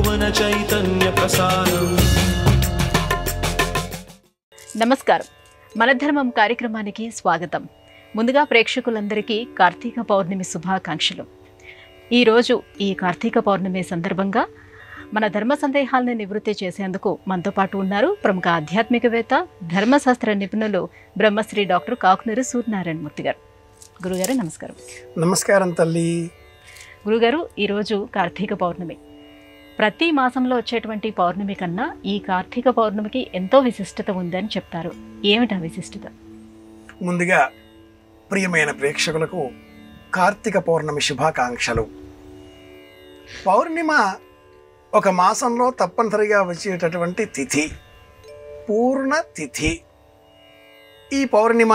భువన చైతన్య ప్రసారం. నమస్కారం. మన ధర్మం కార్యక్రమానికి స్వాగతం. ముందుగా ప్రేక్షకులందరికీ కార్తీక పౌర్ణమి శుభాకాంక్షలు. ఈరోజు ఈ కార్తీక పౌర్ణమి సందర్భంగా మన ధర్మ సందేహాలను నివృత్తి చేసేందుకు మనతో పాటు ఉన్నారు ప్రముఖ ఆధ్యాత్మికవేత్త, ధర్మశాస్త్ర నిపుణులు బ్రహ్మశ్రీ డాక్టర్ కాకునూరి సూర్యనారాయణమూర్తి గారు. గురుగారు నమస్కారం. నమస్కారం తల్లి. గురుగారు, ఈరోజు కార్తీక పౌర్ణమి. ప్రతి మాసంలో వచ్చేటువంటి పౌర్ణమి కన్నా ఈ కార్తీక పౌర్ణమికి ఎంతో విశిష్టత ఉందని చెప్తారు. ఏమిటా విశిష్టత? ముందుగా ప్రియమైన ప్రేక్షకులకు కార్తీక పౌర్ణమి శుభాకాంక్షలు. పౌర్ణిమ ఒక మాసంలో తప్పనిసరిగా వచ్చేటటువంటి తిథి, పూర్ణ తిథి. ఈ పౌర్ణిమ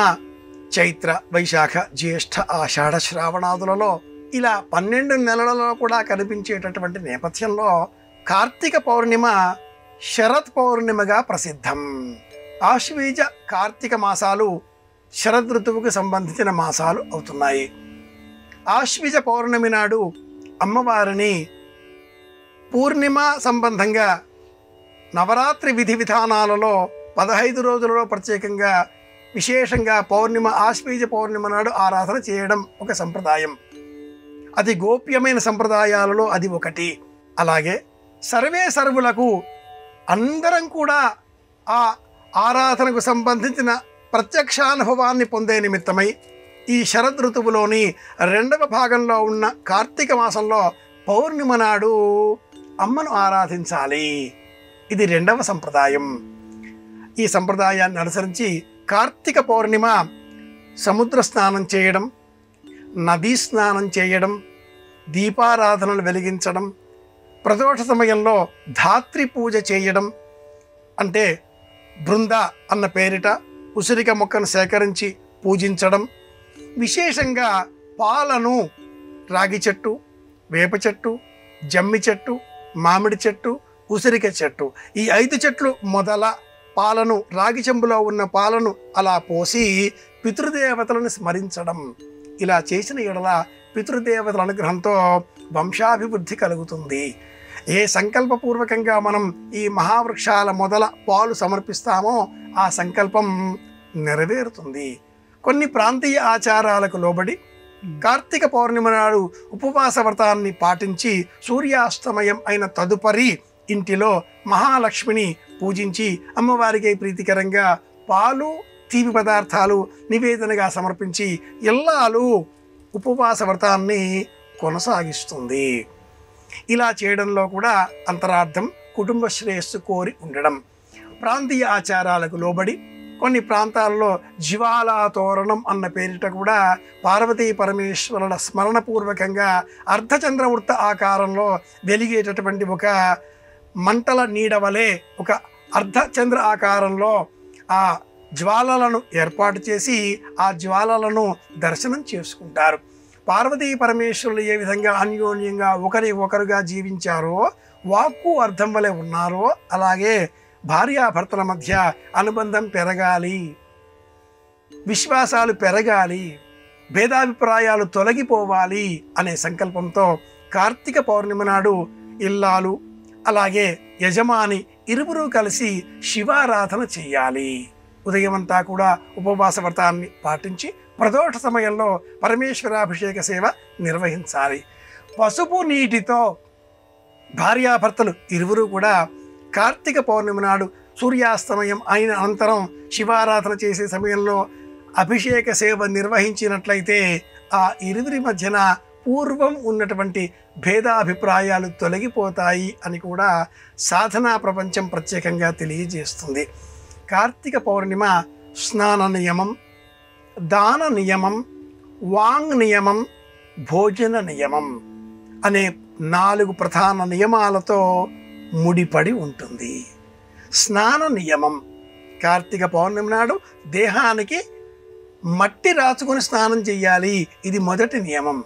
చైత్ర, వైశాఖ, జ్యేష్ఠ, ఆషాఢ, శ్రావణాదులలో ఇలా 12 నెలలలో కూడా కనిపించేటటువంటి నేపథ్యంలో కార్తీక పౌర్ణిమ శరత్ పౌర్ణిమగా ప్రసిద్ధం. ఆశ్వీజ కార్తీక మాసాలు శరద్ ఋతువుకు సంబంధించిన మాసాలు అవుతున్నాయి. ఆశ్వీజ పౌర్ణమి నాడు అమ్మవారిని పూర్ణిమ సంబంధంగా నవరాత్రి విధి విధానాలలో 15 రోజులలో ప్రత్యేకంగా విశేషంగా పౌర్ణిమ, ఆశ్వీజ పౌర్ణిమ నాడు ఆరాధన చేయడం ఒక సంప్రదాయం. అతి గోప్యమైన సంప్రదాయాలలో అది ఒకటి. అలాగే సర్వే సర్వులకు అందరం కూడా ఆ ఆరాధనకు సంబంధించిన ప్రత్యక్షానుభవాన్ని పొందే నిమిత్తమై ఈ శరద్ ఋతువులోని 2వ భాగంలో ఉన్న కార్తీక మాసంలో పౌర్ణిమ నాడు అమ్మను ఆరాధించాలి. ఇది 2వ సంప్రదాయం. ఈ సంప్రదాయాన్ని అనుసరించి కార్తీక పౌర్ణిమ సముద్ర స్నానం చేయడం, నదీ స్నానం చేయడం, దీపారాధనలు వెలిగించడం, ప్రదోష సమయంలో ధాత్రి పూజ చేయడం, అంటే బృంద అన్న పేరిట ఉసిరిక మొక్కను సేకరించి పూజించడం, విశేషంగా పాలను రాగి చెట్టు, వేప చెట్టు, జమ్మి చెట్టు, మామిడి చెట్టు, ఉసిరిక చెట్టు, ఈ 5 చెట్లు మొదల పాలను, రాగి చెంబులో ఉన్న పాలను అలా పోసి పితృదేవతలను స్మరించడం. ఇలా చేసిన ఎడల పితృదేవతల అనుగ్రహంతో వంశాభివృద్ధి కలుగుతుంది. ఏ సంకల్పపూర్వకంగా మనం ఈ మహావృక్షాల మొదల పాలు సమర్పిస్తామో ఆ సంకల్పం నెరవేరుతుంది. కొన్ని ప్రాంతీయ ఆచారాలకు లోబడి కార్తీక పౌర్ణిమ నాడు ఉపవాస వ్రతాన్ని పాటించి సూర్యాస్తమయం అయిన తదుపరి ఇంటిలో మహాలక్ష్మిని పూజించి అమ్మవారికి ప్రీతికరంగా పాలు, తీపి పదార్థాలు నివేదనగా సమర్పించి ఇల్లాలు ఉపవాస వ్రతాన్ని కొనసాగిస్తుంది. ఇలా చేయడంలో కూడా అంతరార్థం కుటుంబ శ్రేయస్సు కోరి ఉండడం. ప్రాంతీయ ఆచారాలకు లోబడి కొన్ని ప్రాంతాల్లో జ్వాలా తోరణం అన్న పేరిట కూడా పార్వతీ పరమేశ్వరుల స్మరణపూర్వకంగా అర్ధచంద్రవృత్త ఆకారంలో వెలిగేటటువంటి ఒక మంటల నీడవలే ఒక అర్ధచంద్ర ఆకారంలో ఆ జ్వాలలను ఏర్పాటు చేసి ఆ జ్వాలలను దర్శనం చేసుకుంటారు. పార్వతీ పరమేశ్వరులు ఏ విధంగా అన్యోన్యంగా ఒకరి ఒకరుగా జీవించారో, వాక్కు అర్థం వలె ఉన్నారో, అలాగే భార్యాభర్తల మధ్య అనుబంధం పెరగాలి, విశ్వాసాలు పెరగాలి, భేదాభిప్రాయాలు తొలగిపోవాలి అనే సంకల్పంతో కార్తీక పౌర్ణిమ నాడు ఇల్లాలు అలాగే యజమాని ఇరువురు కలిసి శివారాధన చెయ్యాలి. ఉదయమంతా కూడా ఉపవాస వ్రతాన్ని పాటించి ప్రదోష సమయంలో పరమేశ్వరాభిషేక సేవ నిర్వహించాలి. పసుపు నీటితో భార్యాభర్తలు ఇరువురు కూడా కార్తీక పౌర్ణమి నాడు సూర్యాస్తమయం అయిన అనంతరం శివారాధన చేసే సమయంలో అభిషేక సేవ నిర్వహించినట్లయితే ఆ ఇరువురి మధ్యన పూర్వం ఉన్నటువంటి భేదాభిప్రాయాలు తొలగిపోతాయి అని కూడా సాధనా ప్రపంచం ప్రత్యేకంగా తెలియజేస్తుంది. కార్తీక పౌర్ణిమ స్నాన నియమం, దాన నియమం, వాంగ్ నియమం, భోజన నియమం అనే 4 ప్రధాన నియమాలతో ముడిపడి ఉంటుంది. స్నాన నియమం కార్తీక పౌర్ణమి నాడు దేహానికి మట్టి రాచుకొని స్నానం చేయాలి, ఇది మొదటి నియమం.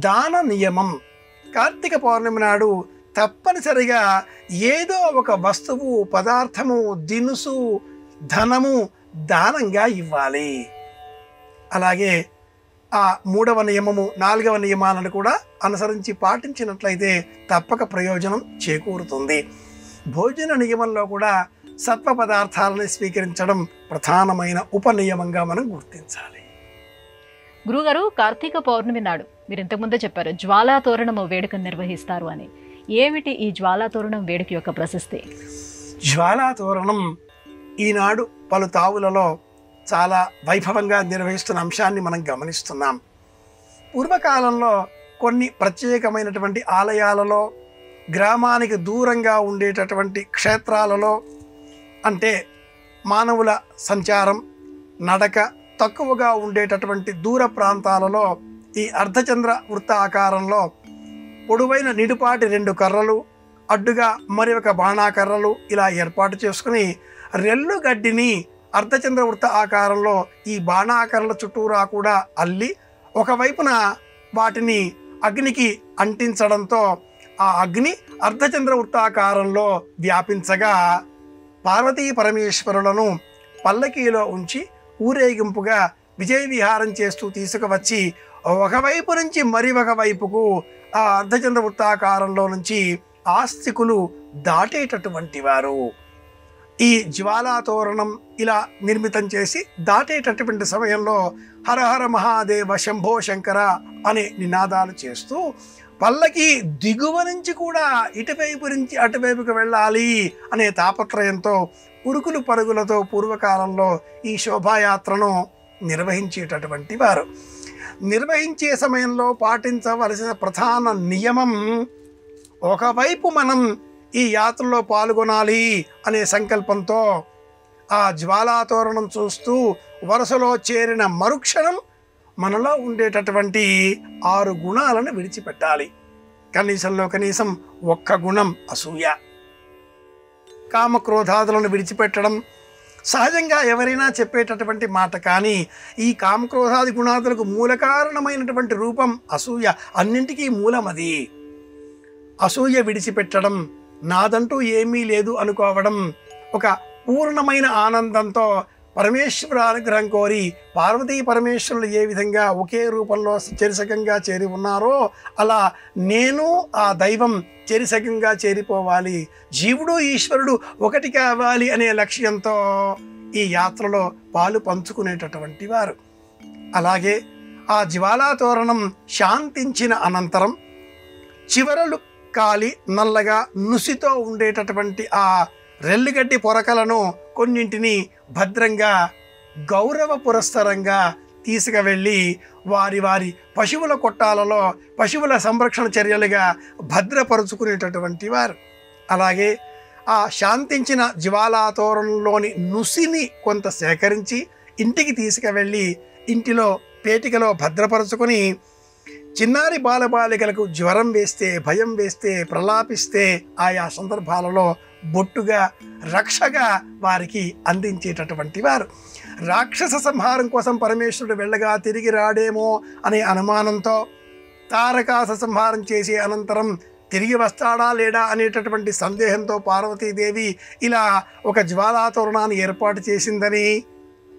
దాన నియమం కార్తీక పౌర్ణమి నాడు తప్పనిసరిగా ఏదో ఒక వస్తువు, పదార్థము, దినుసు, ధనము దానంగా ఇవ్వాలి. అలాగే ఆ 3వ నియమము 4వ నియమాలను కూడా అనుసరించి పాటించినట్లయితే తప్పక ప్రయోజనం చేకూరుతుంది. భోజన నియమంలో కూడా సత్వ పదార్థాలను స్వీకరించడం ప్రధానమైన ఉపనియమంగా మనం గుర్తించాలి. గురుగారు, కార్తీక పౌర్ణమి నాడు మీరు ఇంతకుముందే చెప్పారు జ్వాలా తోరణం వేడుకను నిర్వహిస్తారు అని. ఏమిటి ఈ జ్వాలా తోరణం వేడుక యొక్క ప్రశస్తి? జ్వాలా తోరణం ఈనాడు పలు తావులలో చాలా వైభవంగా నిర్వహిస్తున్న అంశాన్ని మనం గమనిస్తున్నాం. పూర్వకాలంలో కొన్ని ప్రత్యేకమైనటువంటి ఆలయాలలో, గ్రామానికి దూరంగా ఉండేటటువంటి క్షేత్రాలలో, అంటే మానవుల సంచారం నడక తక్కువగా ఉండేటటువంటి దూర ప్రాంతాలలో ఈ అర్ధచంద్ర వృత్త ఆకారంలో పొడవైన నిడుపాటి 2 కర్రలు, అడ్డుగా మరి ఒక బాణాకర్రలు ఇలా ఏర్పాటు చేసుకుని రెల్లు గడ్డిని అర్ధచంద్ర వృత్త ఆకారంలో ఈ బాణాకర్రల చుట్టూరా కూడా అల్లి ఒకవైపున వాటిని అగ్నికి అంటించడంతో ఆ అగ్ని అర్ధచంద్ర వృత్తాకారంలో వ్యాపించగా పార్వతీ పరమేశ్వరులను పల్లకీలో ఉంచి ఊరేగింపుగా విజయ విహారం చేస్తూ తీసుకువచ్చి ఒకవైపు నుంచి మరి ఒక వైపుకు ఆ అర్ధచంద్ర వృత్తాకారంలో నుంచి ఆస్తికులు దాటేటటువంటి వారు. ఈ జ్వాలా తోరణం ఇలా నిర్మితం చేసి దాటేటటువంటి సమయంలో హరహర మహాదేవ శంభో శంకర అనే నినాదాలు చేస్తూ పల్లకి దిగువ నుంచి కూడా ఇటువైపు నుంచి అటువైపుకు వెళ్ళాలి అనే తాపత్రయంతో ఉరుకులు పరుగులతో పూర్వకాలంలో ఈ శోభాయాత్రను నిర్వహించేటటువంటి వారు. నిర్వహించే సమయంలో పాటించవలసిన ప్రధాన నియమం, ఒకవైపు మనం ఈ యాత్రలో పాల్గొనాలి అనే సంకల్పంతో ఆ జ్వాలా తోరణం చూస్తూ వరుసలో చేరిన మరుక్షణం మనలో ఉండేటటువంటి 6 గుణాలను విడిచిపెట్టాలి. కనీసంలో కనీసం 1 గుణం అసూయ. కామక్రోధాదులను విడిచిపెట్టడం సహజంగా ఎవరైనా చెప్పేటటువంటి మాట, కానీ ఈ కామక్రోధాది గుణాదులకు మూల కారణమైనటువంటి రూపం అసూయ. అన్నింటికీ మూలం అది. అసూయ విడిచిపెట్టడం, నాదంటూ ఏమీ లేదు అనుకోవడం, ఒక పూర్ణమైన ఆనందంతో పరమేశ్వర అనుగ్రహం కోరి పార్వతీ పరమేశ్వరులు ఏ విధంగా ఒకే రూపంలో చెరిసగంగా చేరి ఉన్నారో అలా నేను ఆ దైవం చెరిసగంగా చేరిపోవాలి, జీవుడు ఈశ్వరుడు ఒకటి కావాలి అనే లక్ష్యంతో ఈ యాత్రలో పాలు పంచుకునేటటువంటి వారు. అలాగే ఆ జ్వాలా తోరణం శాంతించిన అనంతరం చివరలు కాలి నల్లగా నుసితో ఉండేటటువంటి ఆ రెల్లిగడ్డి పొరకలను కొన్నింటిని భద్రంగా గౌరవ పురస్సరంగా తీసుకువెళ్ళి వారి వారి పశువుల కొట్టాలలో పశువుల సంరక్షణ చర్యలుగా భద్రపరుచుకునేటటువంటి వారు. అలాగే ఆ శాంతించిన జ్వాలా తోరణంలోని నుసిని కొంత సేకరించి ఇంటికి తీసుకువెళ్ళి ఇంటిలో పేటికలో భద్రపరుచుకొని చిన్నారి బాలబాలికలకు జ్వరం వేస్తే, భయం వేస్తే, ప్రలాపిస్తే ఆయా సందర్భాలలో బొట్టుగా రక్షగా వారికి అందించేటటువంటి వారు. రాక్షస సంహారం కోసం పరమేశ్వరుడు వెళ్ళగా తిరిగి రాడేమో అనే అనుమానంతో తారకాస సంహారం చేసే అనంతరం తిరిగి వస్తాడా లేడా అనేటటువంటి సందేహంతో పార్వతీదేవి ఇలా ఒక జ్వాలా తోరణాన్ని ఏర్పాటు చేసిందని,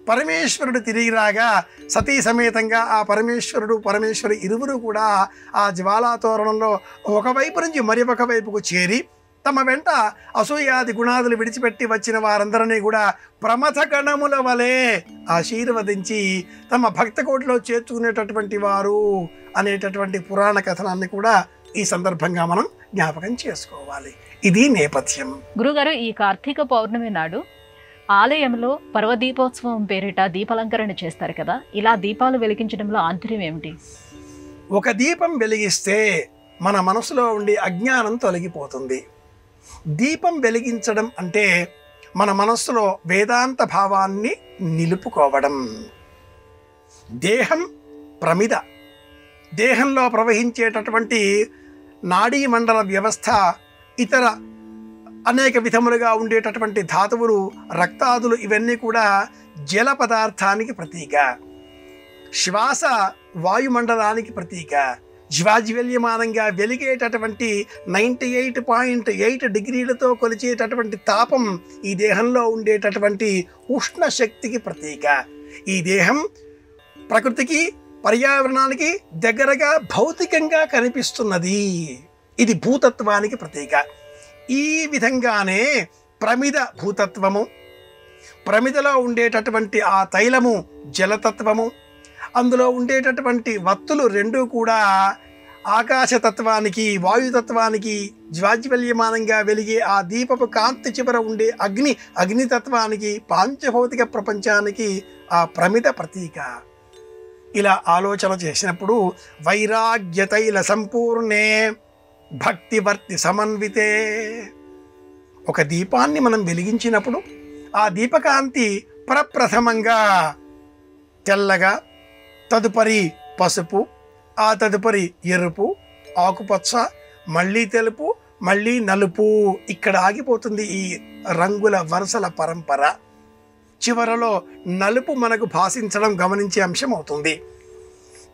పరమేశ్వరుడు తిరిగి రాగా సతీ సమేతంగా ఆ పరమేశ్వరి ఇరువురు కూడా ఆ జ్వాలా తోరణంలో ఒకవైపు నుంచి మరి ఒక వైపుకు చేరి తమ వెంట అసూయాది గుణాదులు విడిచిపెట్టి వచ్చిన వారందరినీ కూడా ప్రమథ గణముల వలె ఆశీర్వదించి తమ భక్త కోటిలో చేర్చుకునేటటువంటి వారు అనేటటువంటి పురాణ కథనాన్ని కూడా ఈ సందర్భంగా మనం జ్ఞాపకం చేసుకోవాలి. ఇది నేపథ్యం. గురుగారు, ఈ కార్తీక పౌర్ణమి నాడు ఆలయంలో పర్వదీపోత్సవం పేరిట దీపాలంకరణ చేస్తారు కదా, ఇలా దీపాలు వెలిగించడంలో ఆంతర్యం ఏమిటి? ఒక దీపం వెలిగిస్తే మన మనసులో ఉండే అజ్ఞానం తొలగిపోతుంది. దీపం వెలిగించడం అంటే మన మనస్సులో వేదాంత భావాన్ని నిలుపుకోవడం. దేహం ప్రమిద, దేహంలో ప్రవహించేటటువంటి నాడీ మండల వ్యవస్థ, ఇతర అనేక విధములుగా ఉండేటటువంటి ధాతువులు, రక్తాదులు ఇవన్నీ కూడా జల పదార్థానికి ప్రతీక. శ్వాస వాయుమండలానికి ప్రతీక. జ్వాజ్వల్యమానంగా వెలిగేటటువంటి 98.8 డిగ్రీలతో కొలిచేటటువంటి తాపం ఈ దేహంలో ఉండేటటువంటి ఉష్ణ శక్తికి ప్రతీక. ఈ దేహం ప్రకృతికి పర్యావరణానికి దగ్గరగా భౌతికంగా కనిపిస్తున్నది. ఇది భూతత్వానికి ప్రతీక. ఈ విధంగానే ప్రమిద భూతత్వము, ప్రమిదలో ఉండేటటువంటి ఆ తైలము జలతత్వము, అందులో ఉండేటటువంటి వత్తులు రెండూ కూడా ఆకాశతత్వానికి, వాయుతత్వానికి, జ్వాజ్వల్యమానంగా వెలిగే ఆ దీపపు కాంతి చివర ఉండే అగ్నితత్వానికి, పాంచభౌతిక ప్రపంచానికి ఆ ప్రమిద ప్రతీక. ఇలా ఆలోచన చేసినప్పుడు వైరాగ్య తైల సంపూర్ణే భక్తివర్తి సమన్వితే, ఒక దీపాన్ని మనం వెలిగించినప్పుడు ఆ దీపకాంతి ప్రప్రథమంగా తెల్లగా, తదుపరి పసుపు, ఆ తదుపరి ఎరుపు, ఆకుపచ్చ, మళ్ళీ తెలుపు, మళ్ళీ నలుపు, ఇక్కడ ఆగిపోతుంది ఈ రంగుల వరుసల పరంపర. చివరలో నలుపు మనకు భాషించడం గమనించే అంశం అవుతుంది.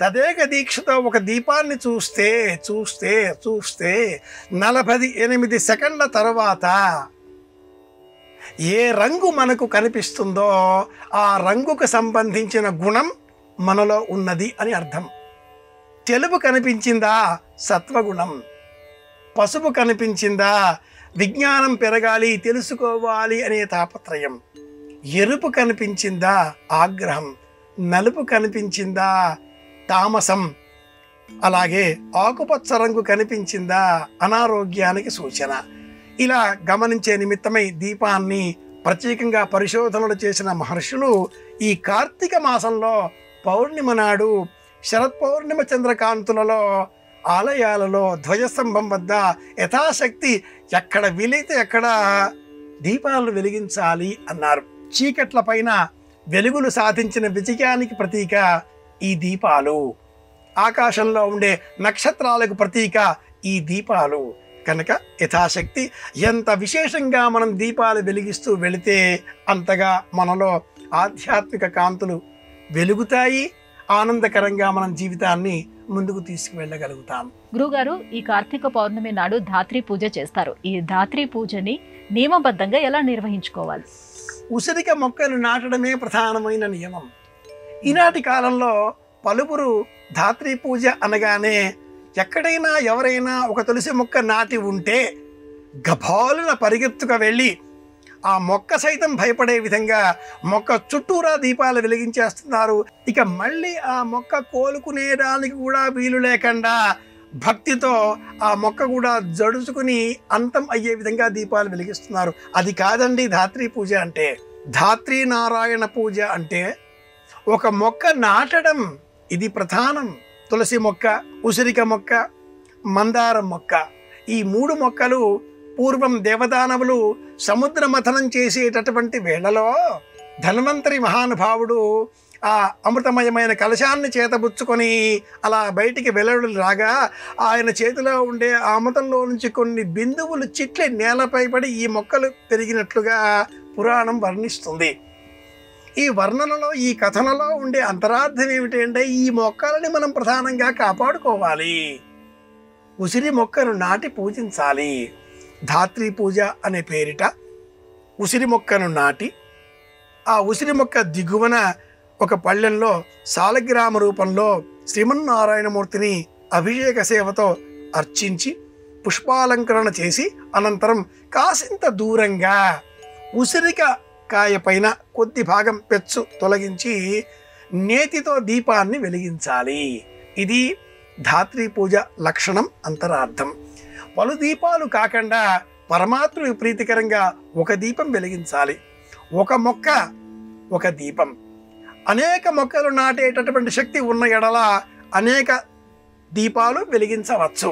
తదేక దీక్షతో ఒక దీపాన్ని చూస్తే చూస్తే చూస్తే 48 సెకండ్ల తర్వాత ఏ రంగు మనకు కనిపిస్తుందో ఆ రంగుకు సంబంధించిన గుణం మనలో ఉన్నది అని అర్థం. తెలుపు కనిపించిందా సత్వగుణం, పసుపు కనిపించిందా విజ్ఞానం పెరగాలి, తెలుసుకోవాలి అనే తాపత్రయం, ఎరుపు కనిపించిందా ఆగ్రహం, నలుపు కనిపించిందా తామసం, అలాగే ఆకుపచ్చ రంగు కనిపించిందా అనారోగ్యానికి సూచన. ఇలా గమనించే నిమిత్తమై దీపాన్ని ప్రత్యేకంగా పరిశోధనలు చేసిన మహర్షులు ఈ కార్తీక మాసంలో పౌర్ణిమ నాడు శరత్ పౌర్ణిమ చంద్రకాంతులలో ఆలయాలలో ధ్వజస్తంభం వద్ద యథాశక్తి ఎక్కడ వీలైతే అక్కడ దీపాలను వెలిగించాలి అన్నారు. చీకట్ల పైన వెలుగులు సాధించిన విజయానికి ప్రతీక ఈ దీపాలు, ఆకాశంలో ఉండే నక్షత్రాలకు ప్రతీక ఈ దీపాలు. కనుక యథాశక్తి ఎంత విశేషంగా మనం దీపాలు వెలిగిస్తూ వెళితే అంతగా మనలో ఆధ్యాత్మిక కాంతులు వెలుగుతాయి, ఆనందకరంగా మనం జీవితాన్ని ముందుకు తీసుకువెళ్ళగలుగుతాం. గురుగారు, ఈ కార్తీక పౌర్ణమి నాడు ధాత్రి పూజ చేస్తారు. ఈ ధాత్రి పూజని నియమబద్ధంగా ఎలా నిర్వహించుకోవాలి? ఉసిరిక మొక్కలు నాటడమే ప్రధానమైన నియమం. ఈనాటి కాలంలో పలువురు ధాత్రి పూజ అనగానే ఎక్కడైనా ఎవరైనా ఒక తులసి మొక్క నాటి ఉంటే గభాలున పరిగెత్తుకు వెళ్ళి ఆ మొక్క సైతం భయపడే విధంగా మొక్క చుట్టూరా దీపాలు వెలిగించేస్తున్నారు. ఇక మళ్ళీ ఆ మొక్క కోలుకునేదానికి కూడా వీలు లేకుండా భక్తితో ఆ మొక్క కూడా జడుచుకుని అంతం అయ్యే విధంగా దీపాలు వెలిగిస్తున్నారు. అది కాదండి ధాత్రి పూజ అంటే. ధాత్రి నారాయణ పూజ అంటే ఒక మొక్క నాటడం, ఇది ప్రధానం. తులసి మొక్క, ఉసిరిక మొక్క, మందారం మొక్క, ఈ 3 మొక్కలు పూర్వం దేవదానవులు సముద్ర మథనం చేసేటటువంటి వేళలో ధన్వంతరి మహానుభావుడు ఆ అమృతమయమైన కలశాన్ని చేతబుచ్చుకొని అలా బయటికి వెలువడి రాగా ఆయన చేతిలో ఉండే ఆ అమృతంలో నుంచి కొన్ని బిందువులు చిట్లి నేలపై పడి ఈ మొక్కలు పెరిగినట్లుగా పురాణం వర్ణిస్తుంది. ఈ వర్ణనలో, ఈ కథనలో ఉండే అంతరార్థం ఏమిటంటే ఈ మొక్కలని మనం ప్రధానంగా కాపాడుకోవాలి, ఉసిరి మొక్కను నాటి పూజించాలి. ధాత్రి పూజ అనే పేరిట ఉసిరి మొక్కను నాటి ఆ ఉసిరి మొక్క దిగువన ఒక పళ్ళెంలో సాలగ్రామ రూపంలో శ్రీమన్నారాయణమూర్తిని అభిషేక సేవతో అర్చించి పుష్పాలంకరణ చేసి అనంతరం కాసింత దూరంగా ఉసిరిక కాయ పైన కొద్ది భాగం పెచ్చు తొలగించి నేతితో దీపాన్ని వెలిగించాలి. ఇది ధాత్రి పూజ లక్షణం, అంతరార్థం. పలు దీపాలు కాకుండా పరమాత్మకు ప్రీతికరంగా ఒక దీపం వెలిగించాలి. ఒక మొక్క ఒక దీపం. అనేక మొక్కలు నాటేటటువంటి శక్తి ఉన్న ఎడల అనేక దీపాలు వెలిగించవచ్చు.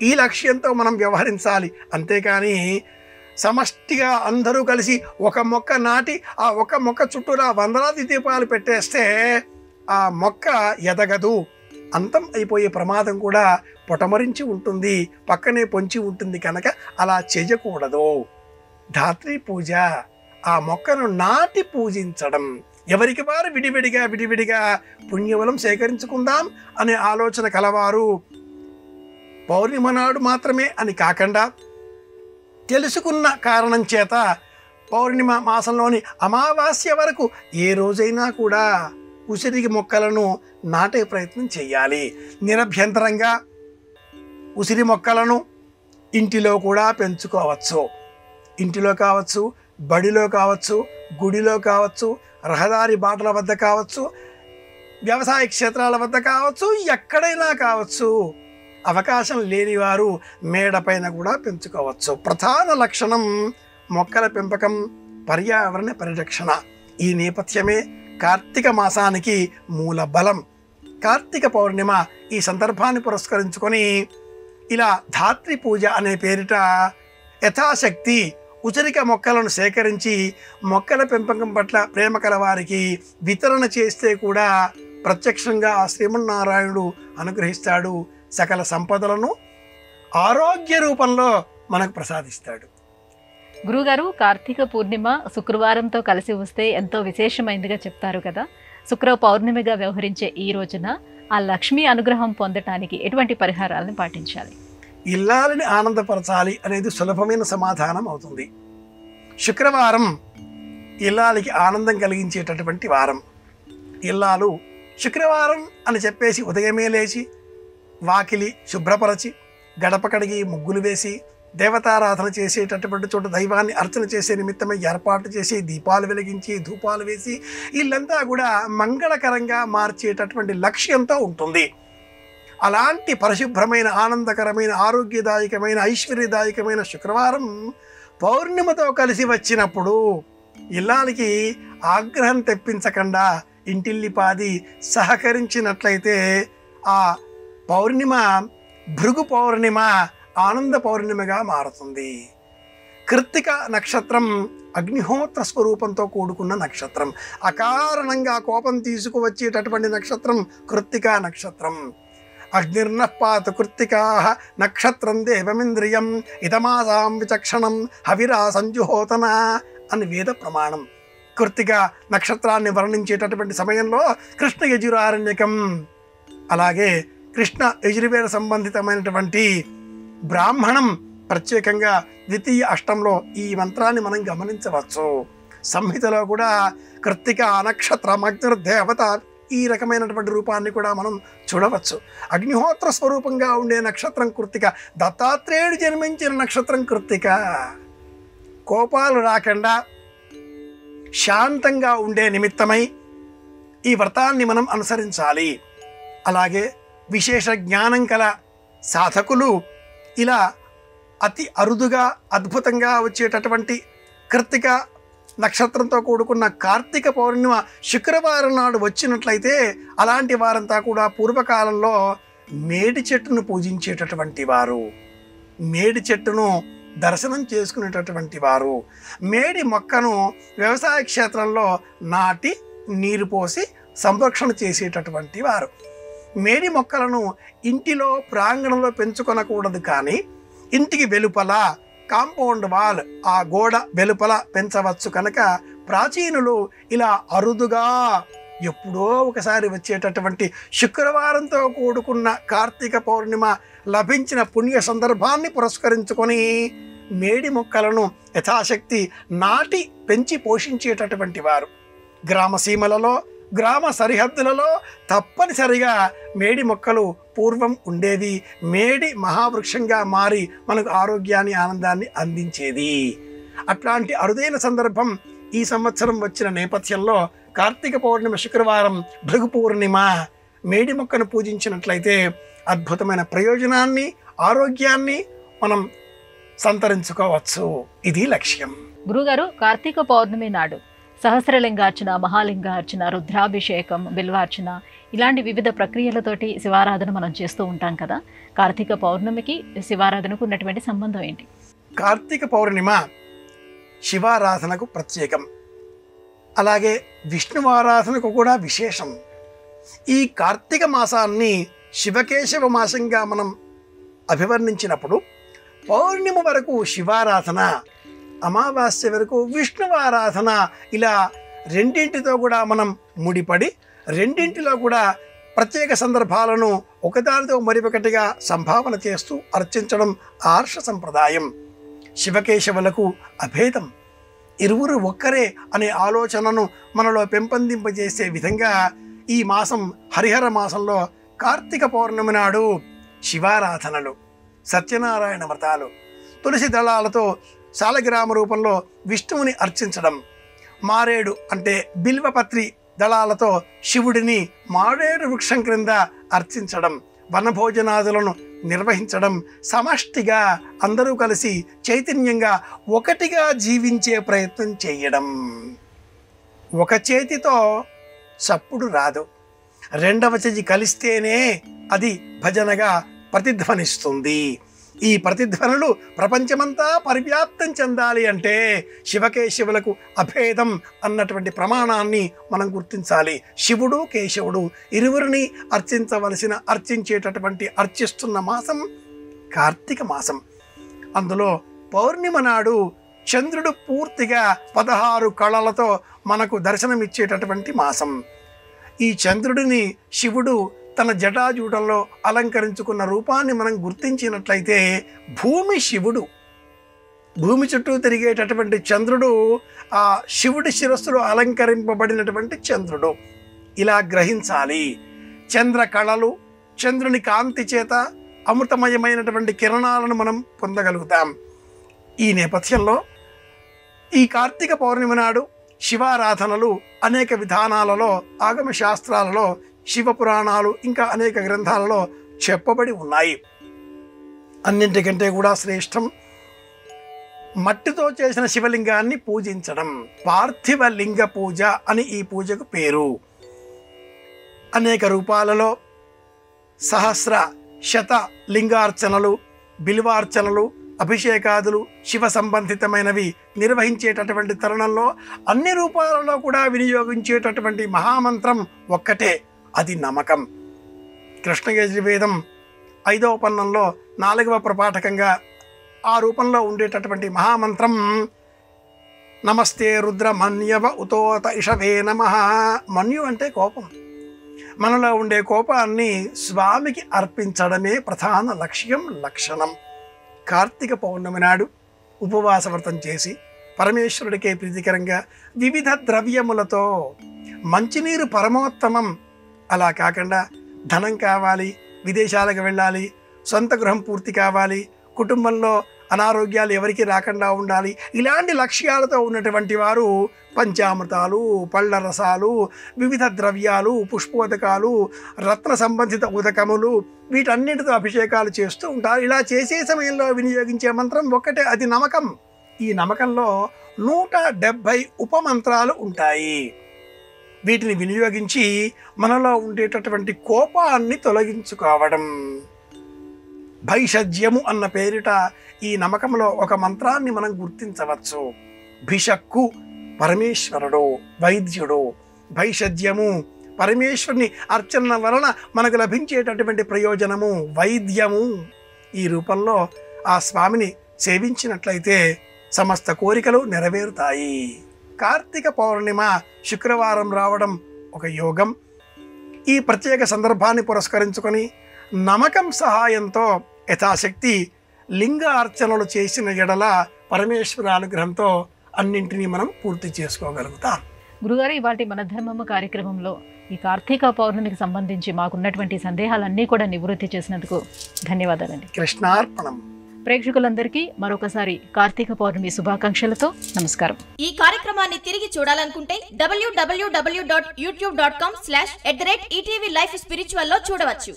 ఈ లక్ష్యంతో మనం వ్యవహరించాలి. అంతేకాని సమష్టిగా అందరూ కలిసి ఒక మొక్క నాటి ఆ ఒక మొక్క చుట్టూరా వందలాది దీపాలు పెట్టేస్తే ఆ మొక్క ఎదగదు, అంతం అయిపోయే ప్రమాదం కూడా పొటమరించి ఉంటుంది, పక్కనే పొంచి ఉంటుంది. కనుక అలా చేయకూడదు. ధాత్రి పూజ ఆ మొక్కను నాటి పూజించడం, ఎవరికి వారు విడివిడిగా పుణ్యబలం సేకరించుకుందాం అనే ఆలోచన కలవారు పౌర్ణిమ నాడు మాత్రమే అని కాకుండా తెలుసుకున్న కారణం చేత పౌర్ణిమ మాసంలోని అమావాస్య వరకు ఏ రోజైనా కూడా ఉసిరి మొక్కలను నాటే ప్రయత్నం చేయాలి. నిరభ్యంతరంగా ఉసిరి మొక్కలను ఇంటిలో కూడా పెంచుకోవచ్చు. ఇంటిలో కావచ్చు, బడిలో కావచ్చు, గుడిలో కావచ్చు, రహదారి బాటల వద్ద కావచ్చు, వ్యవసాయ క్షేత్రాల వద్ద కావచ్చు, ఎక్కడైనా కావచ్చు. అవకాశం లేని వారు మేడపైన కూడా పెంచుకోవచ్చు. ప్రధాన లక్షణం మొక్కల పెంపకం, పర్యావరణ పరిరక్షణ. ఈ నేపథ్యమే కార్తీక మాసానికి మూల బలం. కార్తీక పౌర్ణిమ ఈ సందర్భాన్ని పురస్కరించుకొని ఇలా ధాత్రి పూజ అనే పేరిట యథాశక్తి ఉసిరిక మొక్కలను సేకరించి మొక్కల పెంపకం పట్ల ప్రేమ కల వారికి వితరణ చేస్తే కూడా ప్రత్యక్షంగా ఆ శ్రీమన్నారాయణుడు అనుగ్రహిస్తాడు. సకల సంపదలను ఆరోగ్య రూపంలో మనకు ప్రసాదిస్తాడు. గురుగారు, కార్తీక పూర్ణిమ శుక్రవారంతో కలిసి వస్తే ఎంతో విశేషమైనదిగా చెప్తారు కదా. శుక్ర పౌర్ణమిగా వ్యవహరించే ఈ రోజున ఆ లక్ష్మీ అనుగ్రహం పొందటానికి ఎటువంటి పరిహారాలను పాటించాలి? ఇల్లాలని ఆనందపరచాలి అనేది సులభమైన సమాధానం అవుతుంది. శుక్రవారం ఇల్లాలికి ఆనందం కలిగించేటటువంటి వారం. ఇల్లాలు శుక్రవారం అని చెప్పేసి ఉదయమే లేచి వాకిలి శుభ్రపరచి గడప కడిగి ముగ్గులు వేసి దేవతారాధన చేసేటటువంటి చోట దైవాన్ని అర్చన చేసే నిమిత్తమై ఏర్పాటు చేసి దీపాలు వెలిగించి ధూపాలు వేసి ఇల్లంతా కూడా మంగళకరంగా మార్చేటటువంటి లక్ష్యంతో ఉంటుంది. అలాంటి పరిశుభ్రమైన ఆనందకరమైన ఆరోగ్యదాయకమైన ఐశ్వర్యదాయకమైన శుక్రవారం పౌర్ణిమతో కలిసి వచ్చినప్పుడు ఇల్లాలికి ఆగ్రహం తెప్పించకుండా ఇంటిల్లిపాది సహకరించినట్లయితే ఆ పౌర్ణిమ భృగు పౌర్ణిమ ఆనంద పౌర్ణిమగా మారుతుంది. కృత్తిక నక్షత్రం అగ్నిహోత్ర స్వరూపంతో కూడుకున్న నక్షత్రం. అకారణంగా కోపం తీసుకువచ్చేటటువంటి నక్షత్రం కృత్తిక నక్షత్రం. అగ్నిర్నఃపాత కృత్తికా నక్షత్రం దేవమింద్రియం ఇదమాసాం విచక్షణం హవిరా సంజుహోతన అని వేద ప్రమాణం. కృత్తిక నక్షత్రాన్ని వర్ణించేటటువంటి సమయంలో కృష్ణ యజురారణ్యకం, అలాగే కృష్ణ యజుర్వేద సంబంధితమైనటువంటి బ్రాహ్మణం ప్రత్యేకంగా ద్వితీయ అష్టంలో ఈ మంత్రాన్ని మనం గమనించవచ్చు. సంహితలో కూడా కృత్తిక నక్షత్రం అగ్నిర్దేవత ఈ రకమైనటువంటి రూపాన్ని కూడా మనం చూడవచ్చు. అగ్నిహోత్ర స్వరూపంగా ఉండే నక్షత్రం కృత్తిక. దత్తాత్రేయుడు జన్మించిన నక్షత్రం కృత్తిక. కోపాలు రాకుండా శాంతంగా ఉండే నిమిత్తమై ఈ వ్రతాన్ని మనం అనుసరించాలి. అలాగే విశేష జ్ఞానం కల సాధకులు ఇలా అతి అరుదుగా అద్భుతంగా వచ్చేటటువంటి కృత్తిక నక్షత్రంతో కూడుకున్న కార్తీక పౌర్ణిమ శుక్రవారం నాడు వచ్చినట్లయితే అలాంటి వారంతా కూడా పూర్వకాలంలో మేడి చెట్టును పూజించేటటువంటి వారు, మేడి చెట్టును దర్శనం చేసుకునేటటువంటి వారు, మేడి మొక్కను వ్యవసాయ క్షేత్రంలో నాటి నీరు పోసి సంరక్షణ చేసేటటువంటి వారు. మేడి మొక్కలను ఇంటిలో ప్రాంగణంలో పెంచుకొనకూడదు, కానీ ఇంటికి వెలుపల కాంపౌండ్ వాల్ ఆ గోడ వెలుపల పెంచవచ్చు. కనుక ప్రాచీనులు ఇలా అరుదుగా ఎప్పుడో ఒకసారి వచ్చేటటువంటి శుక్రవారంతో కూడుకున్న కార్తీక పౌర్ణిమ లభించిన పుణ్య సందర్భాన్ని పురస్కరించుకొని మేడి మొక్కలను యథాశక్తి నాటి పెంచి పోషించేటటువంటి వారు. గ్రామ సీమలలో గ్రామ సరిహద్దులలో తప్పనిసరిగా మేడి మొక్కలు పూర్వం ఉండేది. మేడి మహావృక్షంగా మారి మనకు ఆరోగ్యాన్ని ఆనందాన్ని అందించేది. అట్లాంటి అరుదైన సందర్భం ఈ సంవత్సరం వచ్చిన నేపథ్యంలో కార్తీక పౌర్ణిమ శుక్రవారం భృగు పూర్ణిమ మేడి మొక్కను పూజించినట్లయితే అద్భుతమైన ప్రయోజనాన్ని ఆరోగ్యాన్ని మనం సంతరించుకోవచ్చు. ఇది లక్ష్యం. గురుగారు, కార్తీక పౌర్ణమి నాడు సహస్రలింగార్చన, మహాలింగార్చన, రుద్రాభిషేకం, బిల్వార్చన ఇలాంటి వివిధ ప్రక్రియలతోటి శివారాధన మనం చేస్తూ ఉంటాం కదా. కార్తీక పౌర్ణమికి శివారాధనకు ఉన్నటువంటి సంబంధం ఏంటి? కార్తీక పౌర్ణిమ శివారాధనకు ప్రత్యేకం, అలాగే విష్ణువారాధనకు కూడా విశేషం. ఈ కార్తీక మాసాన్ని శివకేశవ మాసంగా మనం అభివర్ణించినప్పుడు పౌర్ణిమ వరకు శివారాధన, అమావాస్య వరకు విష్ణువారాధన, ఇలా రెండింటితో కూడా మనం ముడిపడి రెండింటిలో కూడా ప్రత్యేక సందర్భాలను ఒకదానితో మరొకటిగా సంభావన చేస్తూ అర్చించడం ఆర్ష సంప్రదాయం. శివకేశవులకు అభేదం, ఇరువురు ఒక్కరే అనే ఆలోచనను మనలో పెంపొందింపజేసే విధంగా ఈ మాసం హరిహర మాసంలో కార్తీక పౌర్ణమి నాడు శివారాధనలు, సత్యనారాయణ వ్రతాలు, తులసి దళాలతో శాలగ్రామ రూపంలో విష్ణువుని అర్చించడం, మారేడు అంటే బిల్వపత్రి దళాలతో శివుడిని మారేడు వృక్షం క్రింద అర్చించడం, వనభోజనాదులను నిర్వహించడం, సమష్టిగా అందరూ కలిసి చైతన్యంగా ఒకటిగా జీవించే ప్రయత్నం చేయడం. ఒక చేతితో చప్పుడు రాదు, రెండవ చెయ్యి కలిస్తేనే అది భజనగా ప్రతిధ్వనిస్తుంది. ఈ ప్రతిధ్వనులు ప్రపంచమంతా పరివ్యాప్తం చెందాలి అంటే శివకేశవులకు అభేదం అన్నటువంటి ప్రమాణాన్ని మనం గుర్తించాలి. శివుడు కేశవుడు ఇరువురిని అర్చించేటటువంటి అర్చిస్తున్న మాసం కార్తీక మాసం. అందులో పౌర్ణిమ నాడు చంద్రుడు పూర్తిగా 16 కళలతో మనకు దర్శనమిచ్చేటటువంటి మాసం. ఈ చంద్రుడిని శివుడు తన జటాజూటంలో అలంకరించుకున్న రూపాన్ని మనం గుర్తించినట్లయితే భూమి శివుడు, భూమి చుట్టూ తిరిగేటటువంటి చంద్రుడు ఆ శివుడి శిరస్సులో అలంకరింపబడినటువంటి చంద్రుడు. ఇలా గ్రహించాలి. చంద్ర కళలు, చంద్రుని కాంతి చేత అమృతమయమైనటువంటి కిరణాలను మనం పొందగలుగుతాం. ఈ నేపథ్యంలో ఈ కార్తీక పౌర్ణమి నాడు శివారాధనలు అనేక విధానాలలో, ఆగమ శాస్త్రాలలో, శివపురాణాలు ఇంకా అనేక గ్రంథాలలో చెప్పబడి ఉన్నాయి. అన్నింటికంటే కూడా శ్రేష్టం మట్టితో చేసిన శివలింగాన్ని పూజించడం. పార్థివ లింగ పూజ అని ఈ పూజకు పేరు. అనేక రూపాలలో సహస్ర శత లింగార్చనలు, బిల్వార్చనలు, అభిషేకాదులు, శివ సంబంధితమైనవి నిర్వహించేటటువంటి తరుణంలో అన్ని రూపాలలో కూడా వినియోగించేటటువంటి మహామంత్రం ఒక్కటే, అది నమకం. కృష్ణయజుర్వేదం 5వ పన్నంలో 4వ ప్రపాఠకంగా ఆ రూపంలో ఉండేటటువంటి మహామంత్రం నమస్తే రుద్ర మన్యవ ఉతోత ఇషవే నమః. మన్యు అంటే కోపం. మనలో ఉండే కోపాన్ని స్వామికి అర్పించడమే ప్రధాన లక్ష్యం, లక్షణం. కార్తీక పౌర్ణమి నాడు ఉపవాస వ్రతం చేసి పరమేశ్వరుడికే ప్రీతికరంగా వివిధ ద్రవ్యములతో, మంచినీరు పరమోత్తమం, అలా కాకుండా ధనం కావాలి, విదేశాలకు వెళ్ళాలి, సొంత గృహం పూర్తి కావాలి, కుటుంబంలో అనారోగ్యాలు ఎవరికి రాకుండా ఉండాలి, ఇలాంటి లక్ష్యాలతో ఉన్నటువంటి వారు పంచామృతాలు, పళ్ళ రసాలు, వివిధ ద్రవ్యాలు, పుష్పోదకాలు, రత్న సంబంధిత ఉదకములు, వీటన్నిటితో అభిషేకాలు చేస్తూ ఉంటారు. ఇలా చేసే సమయంలో వినియోగించే మంత్రం ఒక్కటే, అది నమకం. ఈ నమకంలో 170 ఉపమంత్రాలు ఉంటాయి. వీటిని వినియోగించి మనలో ఉండేటటువంటి కోపాన్ని తొలగించుకోవడం. భైషజ్యము అన్న పేరిట ఈ నమకంలో ఒక మంత్రాన్ని మనం గుర్తించవచ్చు. భిషక్కు పరమేశ్వరుడు, వైద్యుడు. భైషజ్యము పరమేశ్వరుని అర్చన వలన మనకు లభించేటటువంటి ప్రయోజనము, వైద్యము. ఈ రూపంలో ఆ స్వామిని సేవించినట్లయితే సమస్త కోరికలు నెరవేరుతాయి. కార్తీక పౌర్ణిమ శుక్రవారం రావడం ఒక యోగం. ఈ ప్రత్యేక సందర్భాన్ని పురస్కరించుకొని నమకం సహాయంతో యథాశక్తి లింగ అర్చనలు చేసిన ఎడల పరమేశ్వర అనుగ్రహంతో అన్నింటినీ మనం పూర్తి చేసుకోగలుగుతాం. గురుగారు, ఇవాళ మన ధర్మము కార్యక్రమంలో ఈ కార్తీక పౌర్ణమికి సంబంధించి మాకున్నటువంటి సందేహాలన్నీ కూడా నివృత్తి చేసినందుకు ధన్యవాదాలండి. కృష్ణార్పణం. ప్రేక్షకులందరికీ మరొకసారి కార్తీక పౌర్ణమి శుభాకాంక్షలతో నమస్కారం. ఈ కార్యక్రమాన్ని తిరిగి చూడాలనుకుంటే www.youtube.com/ETV Life Spiritual లో చూడవచ్చు.